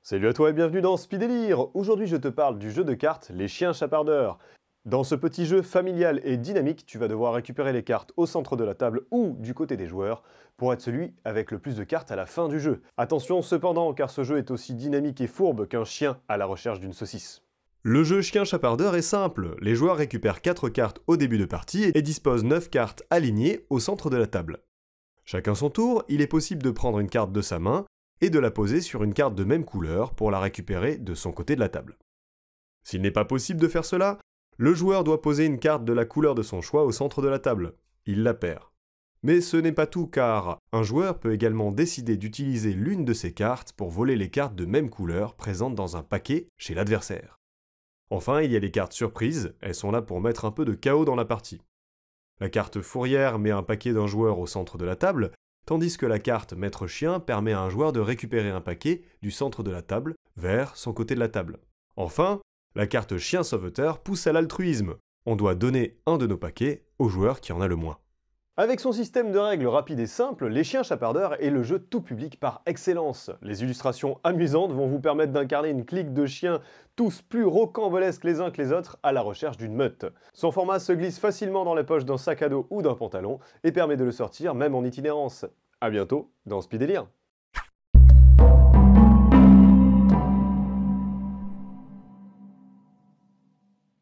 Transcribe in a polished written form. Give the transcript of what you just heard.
Salut à toi et bienvenue dans Speed Délire. Aujourd'hui je te parle du jeu de cartes Les Chiens Chapardeurs. Dans ce petit jeu familial et dynamique, tu vas devoir récupérer les cartes au centre de la table ou du côté des joueurs pour être celui avec le plus de cartes à la fin du jeu. Attention cependant car ce jeu est aussi dynamique et fourbe qu'un chien à la recherche d'une saucisse. Le jeu Chien Chapardeur est simple, les joueurs récupèrent 4 cartes au début de partie et disposent 9 cartes alignées au centre de la table. Chacun son tour, il est possible de prendre une carte de sa main et de la poser sur une carte de même couleur pour la récupérer de son côté de la table. S'il n'est pas possible de faire cela, le joueur doit poser une carte de la couleur de son choix au centre de la table. Il la perd. Mais ce n'est pas tout car un joueur peut également décider d'utiliser l'une de ses cartes pour voler les cartes de même couleur présentes dans un paquet chez l'adversaire. Enfin, il y a les cartes surprises, elles sont là pour mettre un peu de chaos dans la partie. La carte fourrière met un paquet d'un joueur au centre de la table, tandis que la carte Maître Chien permet à un joueur de récupérer un paquet du centre de la table vers son côté de la table. Enfin, la carte Chien Sauveteur pousse à l'altruisme. On doit donner un de nos paquets au joueur qui en a le moins. Avec son système de règles rapide et simple, Les Chiens Chapardeurs est le jeu tout public par excellence. Les illustrations amusantes vont vous permettre d'incarner une clique de chiens tous plus rocambolesques les uns que les autres à la recherche d'une meute. Son format se glisse facilement dans les poches d'un sac à dos ou d'un pantalon et permet de le sortir même en itinérance. A bientôt dans Speed Délire.